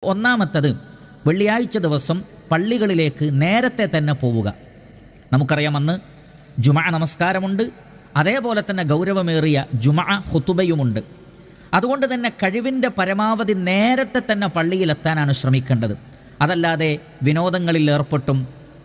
ഒന്നാമത്തത്, വെള്ളിയാഴ്ച ദിവസം പള്ളികളിലേക്ക് നേരത്തെ തന്നെ പോവുക. നമുക്കറിയാം, അന്ന് ജുമഅ നമസ്കാരമുണ്ട്, അതേപോലെ തന്നെ ഗൗരവമേറിയ ജുമഅ ഖുതുബയുമുണ്ട്. അതുകൊണ്ട് തന്നെ കഴിവിൻ്റെ പരമാവധി നേരത്തെ തന്നെ പള്ളിയിലെത്താനാണ് ശ്രമിക്കേണ്ടത്. അതല്ലാതെ വിനോദങ്ങളിൽ ഏർപ്പെട്ടും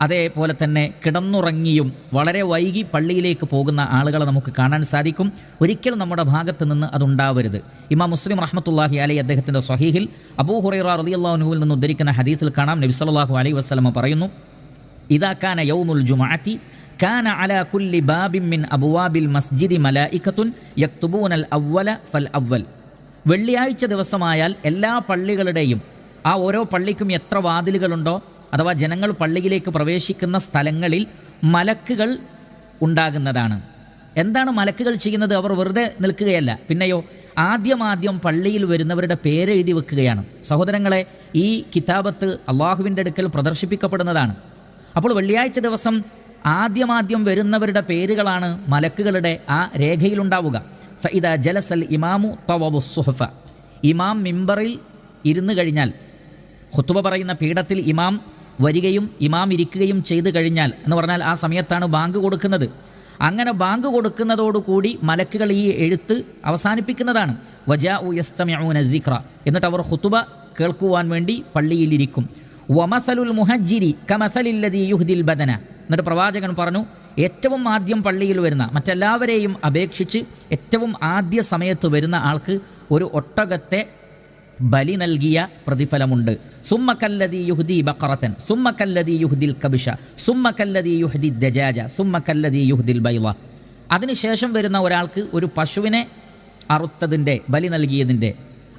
അതേപോലെ തന്നെ കിടന്നുറങ്ങിയും വളരെ വൈകി പള്ളിയിലേക്ക് പോകുന്ന ആളുകളെ നമുക്ക് കാണാൻ സാധിക്കും. ഒരിക്കലും നമ്മുടെ ഭാഗത്ത് നിന്ന് അതുണ്ടാവരുത്. ഇമാം മുസ്ലിം റഹ്മത്തുള്ളാഹി അലൈഹി അദ്ദേഹത്തിൻ്റെ സ്വഹീഹിൽ അബൂ ഹുറൈറ റളിയല്ലാഹു അൻഹുവിൽ നിന്ന് ഉദ്ധരിക്കുന്ന ഹദീസിൽ കാണാം, നബി സല്ലല്ലാഹു അലൈഹി വസല്ലം പറയുന്നു, ഇദാ കാന യൗമുൽ ജുമുഅത്തി കാന അലാ കുല്ലി ബാബിൻ മിൻ അബ്വാബിൽ മസ്ജിദി മലായികത്തുൻ യക്തുബൂനൽ അവ്വല ഫൽ അവ്വൽ. വെള്ളിയാഴ്ച ദിവസമായാൽ എല്ലാ പള്ളികളുടെയും ആ ഓരോ പള്ളിക്കും എത്ര വാതിലുകളുണ്ടോ, അഥവാ ജനങ്ങൾ പള്ളിയിലേക്ക് പ്രവേശിക്കുന്ന സ്ഥലങ്ങളിൽ മലക്കുകൾ ഉണ്ടാകുന്നതാണ്. എന്താണ് മലക്കുകൾ ചെയ്യുന്നത്? അവർ വെറുതെ നിൽക്കുകയല്ല, പിന്നെയോ ആദ്യം പള്ളിയിൽ വരുന്നവരുടെ പേര് എഴുതി വെക്കുകയാണ്. സഹോദരങ്ങളെ, ഈ കിതാബത്ത് അള്ളാഹുവിൻ്റെ അടുക്കൽ പ്രദർശിപ്പിക്കപ്പെടുന്നതാണ്. അപ്പോൾ വെള്ളിയാഴ്ച ദിവസം ആദ്യം വരുന്നവരുടെ പേരുകളാണ് മലക്കുകളുടെ ആ രേഖയിലുണ്ടാവുക. ഫഇദാ ജലസൽ ഇമാമു തവവു സുഹഫ. ഇമാം മിമ്പറിൽ ഇരുന്ന് കഴിഞ്ഞാൽ, ഖുതുബ പറയുന്ന പീഠത്തിൽ ഇമാം വരികയും ഇമാം ഇരിക്കുകയും ചെയ്തു കഴിഞ്ഞാൽ എന്ന് പറഞ്ഞാൽ ആ സമയത്താണ് ബാങ്ക് കൊടുക്കുന്നത്. അങ്ങനെ ബാങ്ക് കൊടുക്കുന്നതോടുകൂടി മലക്കുകൾ ഈ എഴുത്ത് അവസാനിപ്പിക്കുന്നതാണ്. വജാഉ യസ്തമിഊന സിക്ര. എന്നിട്ട് അവർ ഖുതുബ കേൾക്കുവാൻ വേണ്ടി പള്ളിയിലിരിക്കും. വമസലുൽ മുഹജ്ജിരി കമസലില്ലദീ യുഹ്ദിൽ ബദന. എന്നിട്ട് പ്രവാചകൻ പറഞ്ഞു, ഏറ്റവും ആദ്യം പള്ളിയിൽ വരുന്ന, മറ്റെല്ലാവരെയും അപേക്ഷിച്ച് ഏറ്റവും ആദ്യ സമയത്ത് വരുന്ന ആൾക്ക് ഒരു ഒട്ടകത്തെ ബലി നൽകിയ പ്രതിഫലമുണ്ട്. സുമ്മക്കല്ലദീ യുഹ്ദി ബഖറതൻ സുമ്മക്കല്ലദീ യുഹ്ദിൽ കബിഷ സുമ്മക്കല്ലദീ യുഹ്ദി ദജാജ സുമ്മക്കല്ലദീ യുഹ്ദിൽ ബൈള. അതിനുശേഷം വരുന്ന ഒരാൾക്ക് ഒരു പശുവിനെ അറുത്തതിൻ്റെ ബലി നൽകിയതിൻ്റെ,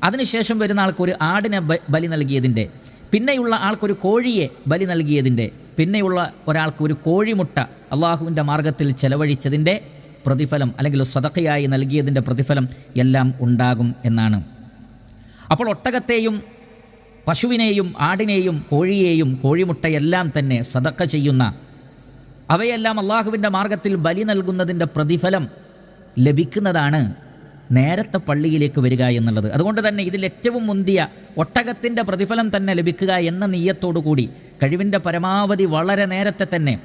അതിനുശേഷം വരുന്ന ആൾക്ക് ഒരു ആടിനെ ബലി നൽകിയതിൻ്റെ, പിന്നെയുള്ള ആൾക്കൊരു കോഴിയെ ബലി നൽകിയതിൻ്റെ, പിന്നെയുള്ള ഒരാൾക്ക് ഒരു കോഴിമുട്ട അള്ളാഹുവിൻ്റെ മാർഗത്തിൽ ചെലവഴിച്ചതിൻ്റെ പ്രതിഫലം, അല്ലെങ്കിൽ സദഖയായി നൽകിയതിൻ്റെ പ്രതിഫലം എല്ലാം ഉണ്ടാകും എന്നാണ്. അപ്പോൾ ഒട്ടകത്തെയും പശുവിനെയും ആടിനെയും കോഴിയെയും കോഴിമുട്ടയെല്ലാം തന്നെ സദഖ ചെയ്യുന്ന, അവയെല്ലാം അള്ളാഹുവിൻ്റെ മാർഗത്തിൽ ബലി നൽകുന്നതിൻ്റെ പ്രതിഫലം ലഭിക്കുന്നതാണ് നേരത്തെ പള്ളിയിലേക്ക് വരിക എന്നുള്ളത്. അതുകൊണ്ട് തന്നെ ഇതിൽ ഏറ്റവും മുന്തിയ ഒട്ടകത്തിൻ്റെ പ്രതിഫലം തന്നെ ലഭിക്കുക എന്ന നിയ്യത്തോടു കൂടി കഴിവിൻ്റെ പരമാവധി വളരെ നേരത്തെ തന്നെ,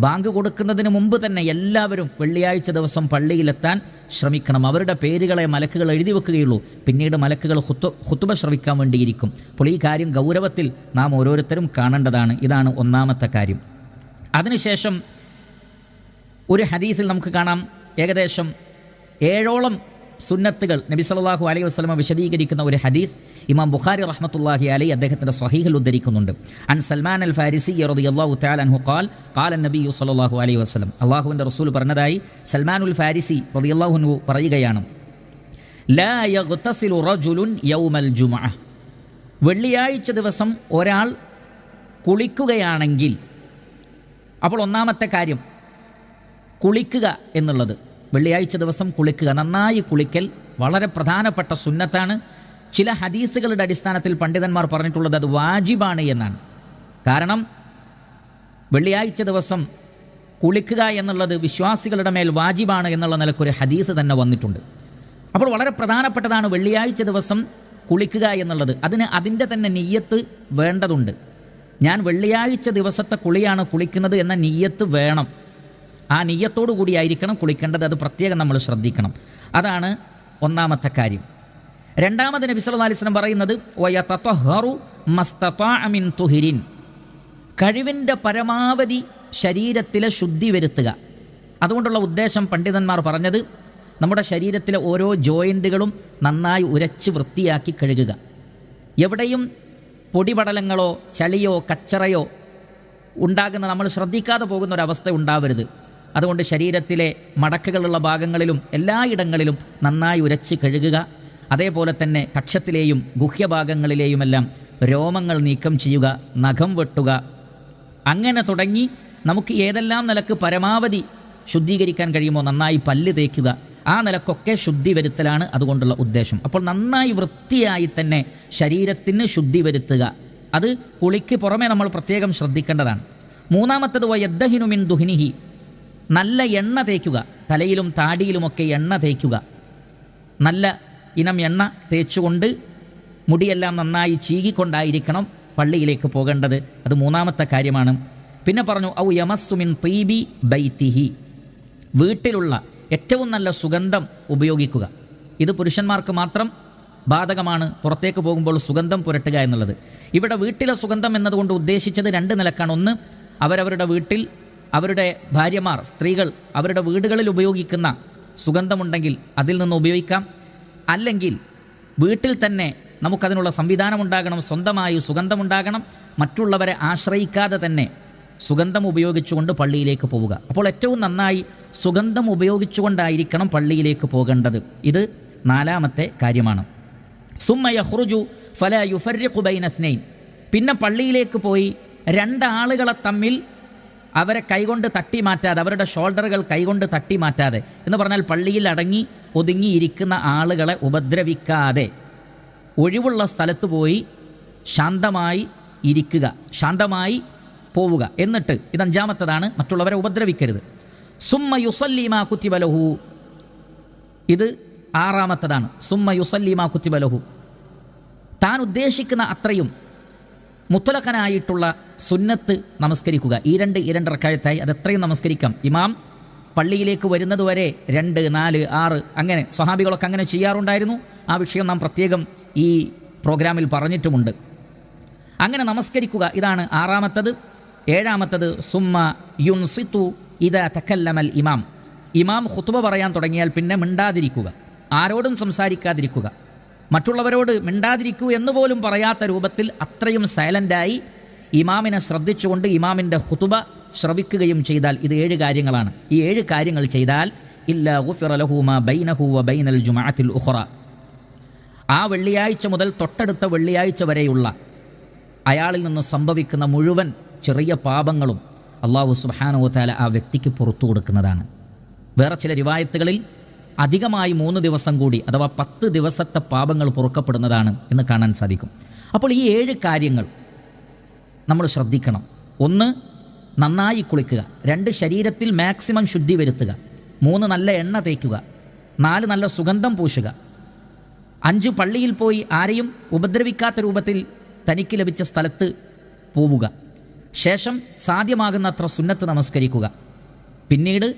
ബാങ്ക് കൊടുക്കുന്നതിന് മുമ്പ് തന്നെ എല്ലാവരും വെള്ളിയാഴ്ച ദിവസം പള്ളിയിലെത്താൻ ശ്രമിക്കണം. അവരുടെ പേരുകളെ മലക്കുകൾ എഴുതി വെക്കുകയുള്ളൂ. പിന്നീട് മലക്കുകൾ ഖുതുബ ശ്രവിക്കാൻ വേണ്ടിയിരിക്കും. അപ്പോൾ ഈ കാര്യം ഗൗരവത്തിൽ നാം ഓരോരുത്തരും കാണേണ്ടതാണ്. ഇതാണ് ഒന്നാമത്തെ കാര്യം. അതിനുശേഷം ഒരു ഹദീസിൽ നമുക്ക് കാണാം, ഏകദേശം 7ഓളം സുന്നത്തുകൾ നബി സല്ലല്ലാഹു അലൈഹി വസല്ലം വിശദീകരിക്കുന്ന ഒരു ഹദീസ് ഇമാം ബുഖാരി റഹ്മത്തുള്ളാഹി അലൈഹി അദ്ദേഹത്തിൻ്റെ സ്വഹീഹിൽ ഉദ്ധരിക്കുന്നുണ്ട്. അൻ സൽമാൻ അൽ ഫാരിസി റളിയല്ലാഹു തആല അൻഹു ഖാല നബി സല്ലല്ലാഹു അലൈഹി വസല്ലം, അല്ലാഹുവിൻ്റെ റസൂൽ പറഞ്ഞതായി സൽമാനുൽ ഫാരിസി റളിയല്ലാഹു അൻഹു പറയുകയാണ്, ലാ യഗ്തസിലു റജുലുൻ യൗമൽ ജുമുഅ. വെള്ളിയാഴ്ച ദിവസം ഒരാൾ കുളിക്കുകയാണെങ്കിൽ, അപ്പോൾ ഒന്നാമത്തെ കാര്യം കുളിക്കുക എന്നുള്ളത്, വെള്ളിയാഴ്ച ദിവസം കുളിക്കുക, നന്നായി കുളിക്കൽ വളരെ പ്രധാനപ്പെട്ട സുന്നത്താണ്. ചില ഹദീസുകളുടെ അടിസ്ഥാനത്തിൽ പണ്ഡിതന്മാർ പറഞ്ഞിട്ടുള്ളത് അത് വാജിബാണ് എന്നാണ്. കാരണം വെള്ളിയാഴ്ച ദിവസം കുളിക്കുക എന്നുള്ളത് വിശ്വാസികളുടെ മേൽ വാജിബാണ് എന്നുള്ള നിലക്കൊരു ഹദീസ് തന്നെ വന്നിട്ടുണ്ട്. അപ്പോൾ വളരെ പ്രധാനപ്പെട്ടതാണ് വെള്ളിയാഴ്ച ദിവസം കുളിക്കുക എന്നുള്ളത്. അതിൻ്റെ തന്നെ നിയ്യത്ത് വേണ്ടതുണ്ട്. ഞാൻ വെള്ളിയാഴ്ച ദിവസത്തെ കുളിയാണ് കുളിക്കുന്നത് എന്ന നിയ്യത്ത് വേണം. ആ നിയ്യത്തോടു കൂടിയായിരിക്കണം കുളിക്കേണ്ടത്. അത് പ്രത്യേകം നമ്മൾ ശ്രദ്ധിക്കണം. അതാണ് ഒന്നാമത്തെ കാര്യം. രണ്ടാമത് നബി സല്ലല്ലാഹു അലൈഹി വസല്ലം പറയുന്നത്, വയതതഹറു മസ്തതാഅ മിൻ തുഹ്രിൻ. കഴിവിൻ്റെ പരമാവധി ശരീരത്തിലെ ശുദ്ധി വരുത്തുക. അതുകൊണ്ടുള്ള ഉദ്ദേശം പണ്ഡിതന്മാർ പറഞ്ഞത്, നമ്മുടെ ശരീരത്തിലെ ഓരോ ജോയിൻറ്റുകളും നന്നായി ഉരച്ച് വൃത്തിയാക്കി കഴുകുക. എവിടെയും പൊടിപടലങ്ങളോ ചളിയോ കച്ചറയോ ഉണ്ടാകുന്ന, നമ്മൾ ശ്രദ്ധിക്കാതെ പോകുന്ന ഒരവസ്ഥ ഉണ്ടാവരുത്. അതുകൊണ്ട് ശരീരത്തിലെ മടക്കുകളുള്ള ഭാഗങ്ങളിലും എല്ലായിടങ്ങളിലും നന്നായി ഉരച്ച് കഴുകുക. അതേപോലെ തന്നെ കക്ഷത്തിലെയും ഗുഹ്യഭാഗങ്ങളിലെയുമെല്ലാം രോമങ്ങൾ നീക്കം ചെയ്യുക, നഖം വെട്ടുക. അങ്ങനെ തുടങ്ങി നമുക്ക് ഏതെല്ലാം നിലക്ക് പരമാവധി ശുദ്ധീകരിക്കാൻ കഴിയുമോ നന്നായി പല്ല് തേക്കുക. ആ നിലക്കൊക്കെ ശുദ്ധി വരുത്തലാണ് അതുകൊണ്ടുള്ള ഉദ്ദേശം. അപ്പോൾ നന്നായി വൃത്തിയായി തന്നെ ശരീരത്തിന് ശുദ്ധി വരുത്തുക. അത് കുളിക്ക് പുറമെ നമ്മൾ പ്രത്യേകം ശ്രദ്ധിക്കേണ്ടതാണ്. മൂന്നാമത്തത് വയദ്ദഹിനു മിൻ ദുഹ്നിഹി. നല്ല എണ്ണ തേക്കുക. തലയിലും താടിയിലുമൊക്കെ എണ്ണ തേക്കുക. നല്ല ഇനം എണ്ണ തേച്ചുകൊണ്ട് മുടിയെല്ലാം നന്നായി ചീകിക്കൊണ്ടായിരിക്കണം പള്ളിയിലേക്ക് പോകേണ്ടത്. അത് മൂന്നാമത്തെ കാര്യമാണ്. പിന്നെ പറഞ്ഞു ഔ യമസ്സുമിൻ തീബി ബൈത്തിഹി, വീട്ടിലുള്ള ഏറ്റവും നല്ല സുഗന്ധം ഉപയോഗിക്കുക. ഇത് പുരുഷന്മാർക്ക് മാത്രം ബാധകമാണ്, പുറത്തേക്ക് പോകുമ്പോൾ സുഗന്ധം പുരട്ടുക എന്നുള്ളത്. ഇവിടെ വീട്ടിലെ സുഗന്ധം എന്നതുകൊണ്ട് ഉദ്ദേശിച്ചത് രണ്ട് നിലക്കാണ്. ഒന്ന്, അവരവരുടെ വീട്ടിൽ അവരുടെ ഭാര്യമാർ, സ്ത്രീകൾ അവരുടെ വീടുകളിൽ ഉപയോഗിക്കുന്ന സുഗന്ധമുണ്ടെങ്കിൽ അതിൽ നിന്ന് ഉപയോഗിക്കാം. അല്ലെങ്കിൽ വീട്ടിൽ തന്നെ നമുക്കതിനുള്ള സംവിധാനമുണ്ടാകണം, സ്വന്തമായി സുഗന്ധമുണ്ടാകണം, മറ്റുള്ളവരെ ആശ്രയിക്കാതെ തന്നെ സുഗന്ധം ഉപയോഗിച്ചുകൊണ്ട് പള്ളിയിലേക്ക് പോവുക. അപ്പോൾ ഏറ്റവും നന്നായി സുഗന്ധം ഉപയോഗിച്ചുകൊണ്ടായിരിക്കണം പള്ളിയിലേക്ക് പോകേണ്ടത്. ഇത് നാലാമത്തെ കാര്യമാണ്. സുമ്മ യഖ്റുജു ഫലാ യുഫർരിഖു ബൈന ഇസ്നൈൻ, പിന്നെ പള്ളിയിലേക്ക് പോയി രണ്ടാളുകളെ തമ്മിൽ അവരെ കൈകൊണ്ട് തട്ടി മാറ്റാതെ, അവരുടെ ഷോൾഡറുകൾ കൈകൊണ്ട് തട്ടി മാറ്റാതെ എന്ന് പറഞ്ഞാൽ പള്ളിയിൽ അടങ്ങി ഒതുങ്ങിയിരിക്കുന്ന ആളുകളെ ഉപദ്രവിക്കാതെ ഒഴിവുള്ള സ്ഥലത്ത് പോയി ശാന്തമായി ഇരിക്കുക, ശാന്തമായി പോവുക. എന്നിട്ട് ഇത് അഞ്ചാമത്തതാണ്, മറ്റുള്ളവരെ ഉപദ്രവിക്കരുത്. സുമ്മ യുസല്ലി മാ കുതിബ ലഹു, ഇത് ആറാമത്തതാണ്. സുമ്മ യുസല്ലി മാ കുതിബ ലഹു, താൻ ഉദ്ദേശിക്കുന്ന അത്രയും മുത്തലഖനായിട്ടുള്ള സുന്നത്ത് നമസ്കരിക്കുക. ഈ രണ്ട് റക്അത്തായി അതെത്രയും നമസ്കരിക്കാം. ഇമാം പള്ളിയിലേക്ക് വരുന്നത് വരെ 2, 4, 6 അങ്ങനെ സ്വഹാബികളൊക്കെ അങ്ങനെ ചെയ്യാറുണ്ടായിരുന്നു. ആ വിഷയം നാം പ്രത്യേകം ഈ പ്രോഗ്രാമിൽ പറഞ്ഞിട്ടുമുണ്ട്. അങ്ങനെ നമസ്കരിക്കുക, ഇതാണ് ആറാമത്തത്. ഏഴാമത്തത് സുമ്മ യുൻസിതു ഇദാ തകല്ലമൽ ഇമാം, ഇമാം ഖുത്ബ പറയാൻ തുടങ്ങിയാൽ പിന്നെ മിണ്ടാതിരിക്കുക, ആരോടും സംസാരിക്കാതിരിക്കുക, മറ്റുള്ളവരോട് മിണ്ടാതിരിക്കൂ എന്നുപോലും പറയാത്ത രൂപത്തിൽ അത്രയും സൈലൻ്റായി ഇമാമിനെ ശ്രദ്ധിച്ചുകൊണ്ട് ഇമാമിൻ്റെ ഖുത്ബ ശ്രവിക്കുകയും ചെയ്താൽ, ഇത് 7 കാര്യങ്ങളാണ്. ഈ 7 കാര്യങ്ങൾ ചെയ്താൽ ഇല്ലാ ഗുഫിറ ലഹു മാ ബൈനഹു വ ബൈനൽ ജുമഅത്തിൽ ഉഖറ, ആ വെള്ളിയാഴ്ച മുതൽ തൊട്ടടുത്ത വെള്ളിയാഴ്ച വരെയുള്ള അയാളിൽ നിന്ന് സംഭവിക്കുന്ന മുഴുവൻ ചെറിയ പാപങ്ങളും അല്ലാഹു സുബ്ഹാനഹു വ തആല ആ വ്യക്തിക്ക് പുറത്തു കൊടുക്കുന്നതാണ്. വേറെ ചില റിവായത്തുകളിൽ അധികമായി 3 ദിവസം കൂടി, അഥവാ 10 ദിവസത്തെ പാപങ്ങൾ പൊറുക്കപ്പെടുന്നതാണ് എന്ന് കാണാൻ സാധിക്കും. അപ്പോൾ ഈ 7 കാര്യങ്ങൾ നമ്മൾ ശ്രദ്ധിക്കണം. 1, നന്നായി കുളിക്കുക. 2, ശരീരത്തിൽ മാക്സിമം ശുദ്ധി വരുത്തുക. 3, നല്ല എണ്ണ തേക്കുക. 4, നല്ല സുഗന്ധം പൂശുക. 5, പള്ളിയിൽ പോയി ആരെയും ഉപദ്രവിക്കാത്ത രൂപത്തിൽ തനിക്ക് ലഭിച്ച സ്ഥലത്ത് പോവുക. ശേഷം സാധ്യമാകുന്നത്ര സുന്നത്ത് നമസ്കരിക്കുക. പിന്നീട്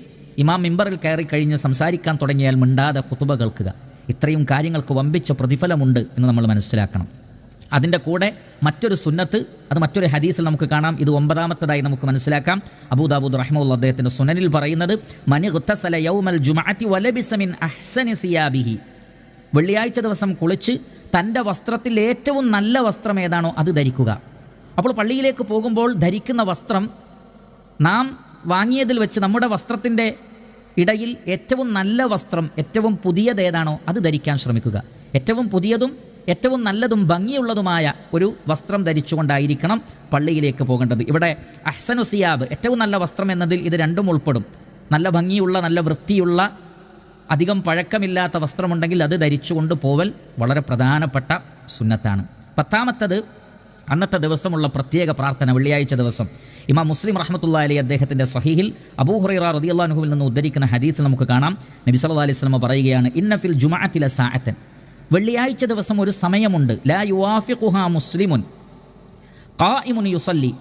ഇമാം മിമ്പറിൽ കയറി കഴിഞ്ഞ് സംസാരിക്കാൻ തുടങ്ങിയാൽ മിണ്ടാതെ ഖുതുബ കേൾക്കുക. ഇത്രയും കാര്യങ്ങൾക്ക് വമ്പിച്ച പ്രതിഫലമുണ്ട് എന്ന് നമ്മൾ മനസ്സിലാക്കണം. അതിൻ്റെ കൂടെ മറ്റൊരു സുന്നത്ത്, അത് മറ്റൊരു ഹദീസിൽ നമുക്ക് കാണാം. ഇത് 9ാമത്തേതായി നമുക്ക് മനസ്സിലാക്കാം. അബൂദാവൂദ് റഹിമഹുല്ലാഹ് അദ്ദേഹത്തിൻ്റെ സുനനിൽ പറയുന്നത്, മൻ ഇഗ്തസല യൗമൽ ജുമഅത്തി വലബിസ മിൻ അഹ്സനി സിയാബിഹി, വെള്ളിയാഴ്ച ദിവസം കുളിച്ച് തൻ്റെ വസ്ത്രത്തിൽ ഏറ്റവും നല്ല വസ്ത്രം ഏതാണോ അത് ധരിക്കുക. അപ്പോൾ പള്ളിയിലേക്ക് പോകുമ്പോൾ ധരിക്കുന്ന വസ്ത്രം നാം വാങ്ങിയതിൽ വെച്ച് നമ്മുടെ വസ്ത്രത്തിൻ്റെ ഇടയിൽ ഏറ്റവും നല്ല വസ്ത്രം, ഏറ്റവും പുതിയതേതാണോ അത് ധരിക്കാൻ ശ്രമിക്കുക. ഏറ്റവും പുതിയതും ഏറ്റവും നല്ലതും ഭംഗിയുള്ളതുമായ ഒരു വസ്ത്രം ധരിച്ചുകൊണ്ടായിരിക്കണം പള്ളിയിലേക്ക് പോകേണ്ടത്. ഇവിടെ അഹ്സനു സിയാബ്, ഏറ്റവും നല്ല വസ്ത്രം എന്നതിൽ ഇത് രണ്ടും ഉൾപ്പെടും. നല്ല ഭംഗിയുള്ള, നല്ല വൃത്തിയുള്ള, അധികം പഴക്കമില്ലാത്ത വസ്ത്രമുണ്ടെങ്കിൽ അത് ധരിച്ചുകൊണ്ട് പോവൽ വളരെ പ്രധാനപ്പെട്ട സുന്നത്താണ്. 10ാമത്തത്, അന്നത്തെ ദിവസമുള്ള പ്രത്യേക പ്രാർത്ഥന. വെള്ളിയാഴ്ച ദിവസം ഇമാം മുസ്ലിം റഹ്മത്തുള്ളാഹി അലൈഹി അദ്ദേഹത്തിൻ്റെ സ്വഹീഹിൽ അബൂ ഹുറൈറ റളിയല്ലാഹു അൻഹുവിൽ നിന്ന് ഉദ്ധരിക്കുന്ന ഹദീസിൽ നമുക്ക് കാണാം, നബി സല്ലല്ലാഹു അലൈഹി വസല്ലം പറയുകയാണ്, ഇന്ന ഫിൽ ജുമഅത്തി ലസാഅത്തൻ, വെള്ളിയാഴ്ച ദിവസം ഒരു സമയമുണ്ട്, ലാ യുവാഫിഖുഹാ മുസ്ലിമുൻ ഖായിമുൻ യുസല്ലി,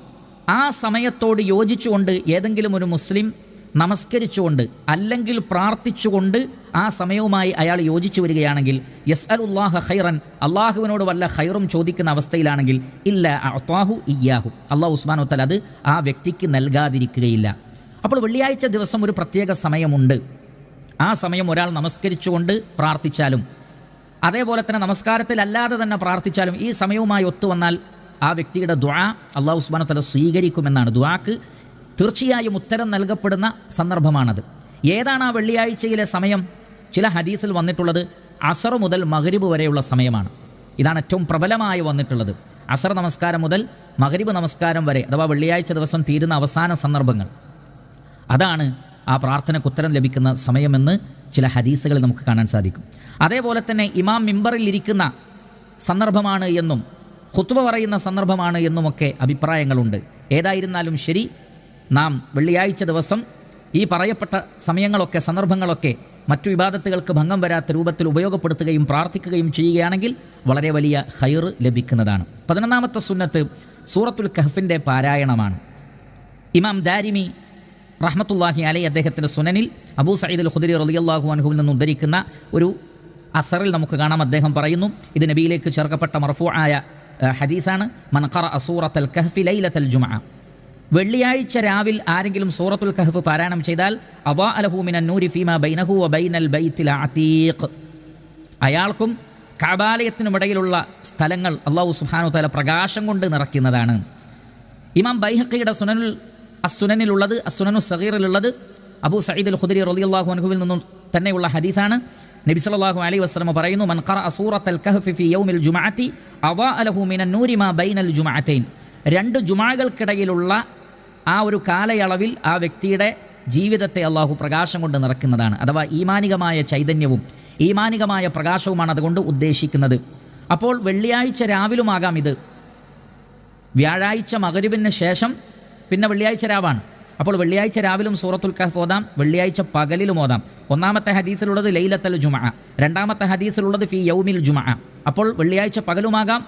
ആ സമയത്തോട് യോജിച്ചുകൊണ്ട് ഏതെങ്കിലും ഒരു മുസ്ലിം നമസ്കരിച്ചുകൊണ്ട് അല്ലെങ്കിൽ പ്രാർത്ഥിച്ചുകൊണ്ട് ആ സമയവുമായി അയാൾ യോജിച്ചു വരികയാണെങ്കിൽ, യസ്അലുല്ലാഹ ഖൈറൻ, അള്ളാഹുവിനോട് വല്ല ഖൈറും ചോദിക്കുന്ന അവസ്ഥയിലാണെങ്കിൽ, ഇല്ല അഅ്താഹു ഇയ്യാഹു, അള്ളാഹു സുബ്ഹാനഹു വ തആല അത് ആ വ്യക്തിക്ക് നൽകാതിരിക്കുകയില്ല. അപ്പോൾ വെള്ളിയാഴ്ച ദിവസം ഒരു പ്രത്യേക സമയമുണ്ട്. ആ സമയം ഒരാൾ നമസ്കരിച്ചുകൊണ്ട് പ്രാർത്ഥിച്ചാലും അതേപോലെ തന്നെ നമസ്കാരത്തിലല്ലാതെ തന്നെ പ്രാർത്ഥിച്ചാലും ഈ സമയവുമായി ഒത്തുവന്നാൽ ആ വ്യക്തിയുടെ ദുആ അള്ളാഹു സുബ്ഹാനഹു വ തആല സ്വീകരിക്കുമെന്നാണ്. ദുആക്ക് തീർച്ചയായും ഉത്തരം നൽകപ്പെടുന്ന സന്ദർഭമാണത്. ഏതാണ് ആ വെള്ളിയാഴ്ചയിലെ സമയം? ചില ഹദീസിൽ വന്നിട്ടുള്ളത് അസർ മുതൽ മഗ്രിബ് വരെയുള്ള സമയമാണ്. ഇതാണ് ഏറ്റവും പ്രബലമായി വന്നിട്ടുള്ളത്. അസർ നമസ്കാരം മുതൽ മഗ്രിബ് നമസ്കാരം വരെ, അഥവാ വെള്ളിയാഴ്ച ദിവസം തീരുന്ന അവസാന സന്ദർഭങ്ങൾ, അതാണ് ആ പ്രാർത്ഥനയ്ക്ക് ഉത്തരം ലഭിക്കുന്ന സമയമെന്ന് ചില ഹദീസുകളിൽ നമുക്ക് കാണാൻ സാധിക്കും. അതേപോലെ തന്നെ ഇമാം മിമ്പറിൽ ഇരിക്കുന്ന സന്ദർഭമാണ് എന്നും ഖുത്ബ പറയുന്ന സന്ദർഭമാണ് എന്നുമൊക്കെ അഭിപ്രായങ്ങളുണ്ട്. ഏതായിരുന്നാലും ശരി, നാം വെള്ളിയാഴ്ച ദിവസം ഈ പറയപ്പെട്ട സമയങ്ങളൊക്കെ, സന്ദർഭങ്ങളൊക്കെ മറ്റു ഇബാദത്തുകൾക്ക് ഭംഗം വരാത്ത രൂപത്തിൽ ഉപയോഗപ്പെടുത്തുകയും പ്രാർത്ഥിക്കുകയും ചെയ്യുകയാണെങ്കിൽ വളരെ വലിയ ഖൈർ ലഭിക്കുന്നതാണ്. 11ാമത്തെ സുന്നത്ത് സൂറത്തുൽ കഹ്ഫിൻ്റെ പാരായണമാണ്. ഇമാം ദാരിമി റഹ്മത്തുള്ളാഹി അലൈഹി അദ്ദേഹത്തിൻ്റെ സുനനിൽ അബൂ സഈദ് അൽ ഖുദരി റളിയല്ലാഹു അൻഹുവിൽ നിന്ന് ഉദ്ധരിക്കുന്ന ഒരു അസറിൽ നമുക്ക് കാണാം. അദ്ദേഹം പറയുന്നു, ഇത് നബിയിലേക്ക് ചേർക്കപ്പെട്ട മർഫൂആയ ഹദീസാണ്. മൻ ഖറഅ സൂറത്തുൽ കഹ്ഫി ലൈലത്തുൽ ജുമുഅ, വെള്ളിയാഴ്ച രാവിൽ ആരെങ്കിലും സൂറത്തുൽ കഹ്ഫ് പാരായണം ചെയ്താൽ അദാഅ ലഹു മിനൻ നൂരി ഫീമാ ബൈനഹു വ ബൈനൽ ബൈത്തിൽ അതീഖ്, അയാൾക്കും കഅബാലയത്തിനുമിടയിലുള്ള സ്ഥലങ്ങൾ അല്ലാഹു സുബ്ഹാനഹു തആല പ്രകാശം കൊണ്ട് നിറയ്ക്കുന്നതാണ്. ഇമാം ബൈഹഖിയുടെ സുനനിലുള്ളത് അസ്സുനനു സഗീറിലുള്ളത് അബൂ സഈദ് അൽ ഖുദരി റളിയല്ലാഹു അൻഹുവിൽ നിന്നും തന്നെയുള്ള ഹദീസാണ്. നബി സല്ലല്ലാഹു അലൈഹി വസല്ലം പറയുന്നു, മൻ ഖറഅ സൂറത്തുൽ കഹ്ഫി ഫീ യൗമിൽ ജുമുഅത്തി അദാഅ ലഹു മിനൻ നൂരി മാ ബൈനൽ ജുമുഅത്തൈൻ, രണ്ട് ജുമാകൾക്കിടയിലുള്ള ആ ഒരു കാലയളവിൽ ആ വ്യക്തിയുടെ ജീവിതത്തെ അള്ളാഹു പ്രകാശം കൊണ്ട് നിറയ്ക്കുന്നതാണ്. അഥവാ ഈമാനികമായ ചൈതന്യവും ഈമാനികമായ പ്രകാശവുമാണ് അതുകൊണ്ട് ഉദ്ദേശിക്കുന്നത്. അപ്പോൾ വെള്ളിയാഴ്ച രാവിലുമാകാം ഇത്, വ്യാഴാഴ്ച മഗ്‌രിബിന് ശേഷം പിന്നെ വെള്ളിയാഴ്ച രാവാണ്. അപ്പോൾ വെള്ളിയാഴ്ച രാവിലും സൂറത്തുൽ കഹ്ഫ് ഓതാം, വെള്ളിയാഴ്ച പകലിലും ഓതാം. ഒന്നാമത്തെ ഹദീസിലുള്ളത് ലൈലത്തുൽ ജുമുഅ, രണ്ടാമത്തെ ഹദീസിലുള്ളത് ഫീ യൗമിൽ ജുമുഅ. അപ്പോൾ വെള്ളിയാഴ്ച പകലുമാകാം,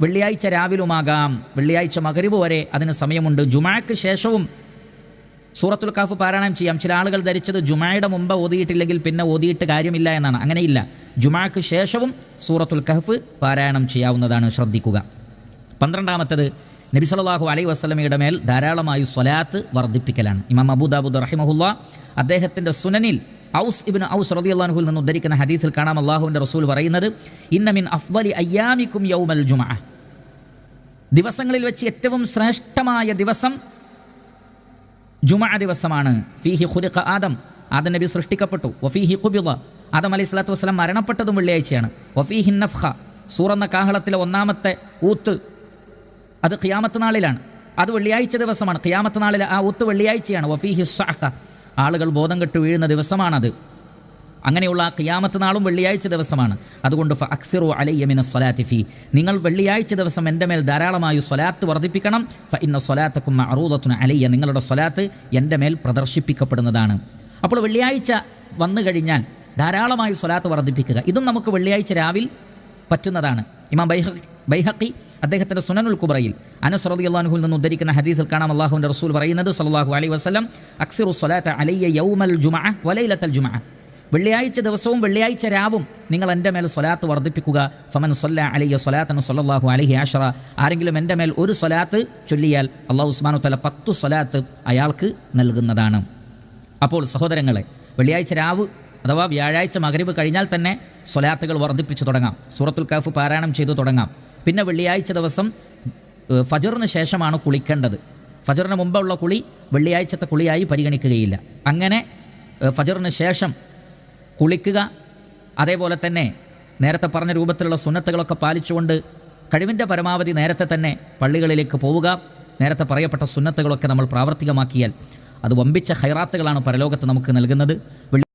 വെള്ളിയാഴ്ച രാവിലുമാകാം, വെള്ളിയാഴ്ച മഗ്‌രിബ് വരെ അതിന് സമയമുണ്ട്. ജുമുഅക്ക് ശേഷവും സൂറത്തുൽ കഹ്ഫ് പാരായണം ചെയ്യാം. ചില ആളുകൾ ധരിച്ചത് ജുമുഅയുടെ മുമ്പ് ഓതിയിട്ടില്ലെങ്കിൽ പിന്നെ ഓതിയിട്ട് കാര്യമില്ല എന്നാണ്. അങ്ങനെയില്ല, ജുമുഅക്ക് ശേഷവും സൂറത്തുൽ കഹ്ഫ് പാരായണം ചെയ്യാവുന്നതാണ്. ശ്രദ്ധിക്കുക. 12ാമത്തേത് നബി സല്ലല്ലാഹു അലൈഹി വസല്ലമയുടെ മേൽ ധാരാളമായി സ്വലാത്ത് വർദ്ധിപ്പിക്കലാണ്. ഇമാം അബൂ ദാവൂദ് റഹിമഹുല്ലാ അദ്ദേഹത്തിൻ്റെ സുനനിൽ ഔസ് ഇബ്നു ഔസ് റളിയല്ലാഹു അൻഹുവിൽ നിന്ന് ഉദ്ധരിക്കുന്ന ഹദീസിൽ കാണാം, അല്ലാഹുവിൻ്റെ റസൂൽ പറയുന്നത്, ഇന്ന മിൻ അഫ്ളലി അയ്യാമിക്കും യൗമൽ ജുമുഅ, ദിവസങ്ങളിൽ വെച്ച് ഏറ്റവും ശ്രേഷ്ഠമായ ദിവസം ജുമുഅ ദിവസമാണ്. ഫീഹി ഖുലിഖ ആദം, ആദം നബി സൃഷ്ടിക്കപ്പെട്ടു. വഫീഹി ഖുബിള, ആദം അലൈഹി സ്വലാത്തു വസ്സലാം മരണപ്പെട്ടതും വെള്ളിയാഴ്ചയാണ്. വഫീഹി നഫ്ഖ, സൂറെന്ന കാഹളത്തിലെ ഒന്നാമത്തെ ഊത്ത് അത് ഖിയാമത്ത് നാളിലാണ്, അത് വെള്ളിയാഴ്ച ദിവസമാണ്. ഖിയാമത്ത് നാളിലെ ആ ഊത്ത് വെള്ളിയാഴ്ചയാണ്. വഫീഹി സ്വഅഖ, ആളുകൾ ബോധം കെട്ട് വീഴുന്ന ദിവസമാണത്. അങ്ങനെയുള്ള ആ ഖിയാമത്ത് നാളും വെള്ളിയാഴ്ച ദിവസമാണ്. അതുകൊണ്ട് ഫഅക്സിറു അലയ്യ മിനസ് സ്വലാത്തി ഫീ, നിങ്ങൾ വെള്ളിയാഴ്ച ദിവസം എൻ്റെ മേൽ ധാരാളമായി സ്വലാത്ത് വർദ്ധിപ്പിക്കണം. ഫഇന്ന സ്വലാത്തക്കും മഅറൂദത്തുൻ അലയ്യ, നിങ്ങളുടെ സ്വലാത്ത് എൻ്റെ മേൽ പ്രദർശിപ്പിക്കപ്പെടുന്നതാണ്. അപ്പോൾ വെള്ളിയാഴ്ച വന്നു കഴിഞ്ഞാൽ ധാരാളമായി സ്വലാത്ത് വർദ്ധിപ്പിക്കുക. ഇതും നമുക്ക് വെള്ളിയാഴ്ച രാവിൽ പറ്റുന്നതാണ്. ഇമാം ബൈഹഖി അദ്ദേഹത്തിൻ്റെ സുനനുൽ കുബ്രയിൽ അനസ് റളിയല്ലാഹു അൻഹുവിൽ നിന്ന് ഉദ്ധരിക്കുന്ന ഹദീസിൽ കാണാം, അല്ലാഹുവിൻ്റെ റസൂൽ പറയുന്നത് സല്ലല്ലാഹു അലൈഹി വസല്ലം, അക്സിറു സ്വലാത്ത അലയ്യ യൗമൽ ജുമുഅ വലൈലത്തുൽ ജുമുഅ, വെള്ളിയാഴ്ച ദിവസവും വെള്ളിയാഴ്ച രാവും നിങ്ങൾ എൻ്റെ മേൽ സ്വലാത്ത് വർദ്ധിപ്പിക്കുക. ഫമൻ സല്ല അലയ്യ സ്വലാത്തൻ സല്ലല്ലാഹു അലൈഹി അശറ, ആരെങ്കിലും എൻ്റെ മേൽ ഒരു സ്വലാത്ത് ചൊല്ലിയാൽ അല്ലാഹു സുബ്ഹാനഹു തആല 10 സ്വലാത്ത് അയാൾക്ക് നൽകുന്നതാണ്. അപ്പോൾ സഹോദരങ്ങളെ, വെള്ളിയാഴ്ച രാവ് അഥവാ വ്യാഴാഴ്ച മഗ്‌രിബ് കഴിഞ്ഞാൽ തന്നെ സ്വലാത്തുകൾ വർദ്ധിപ്പിച്ചു തുടങ്ങാം. സൂറത്തുൽ കഹ്ഫ് പാരായണം ചെയ്തു തുടങ്ങാം. പിന്നെ വെള്ളിയാഴ്ച ദിവസം ഫജറിന് ശേഷമാണ് കുളിക്കേണ്ടത്. ഫജറിന് മുമ്പുള്ള കുളി വെള്ളിയാഴ്ചത്തെ കുളിയായി പരിഗണിക്കുകയില്ല. അങ്ങനെ ഫജറിന് ശേഷം കുളിക്കുക. അതേപോലെ തന്നെ നേരത്തെ പറഞ്ഞ രൂപത്തിലുള്ള സുന്നത്തുകളൊക്കെ പാലിച്ചുകൊണ്ട് കഴിവിൻ്റെ പരമാവധി നേരത്തെ തന്നെ പള്ളികളിലേക്ക് പോവുക. നേരത്തെ പറയപ്പെട്ട സുന്നത്തുകളൊക്കെ നമ്മൾ പ്രാവർത്തികമാക്കിയാൽ അത് വമ്പിച്ച ഖൈറാത്തുകളാണ് പരലോകത്ത് നമുക്ക് നൽകുന്നത്.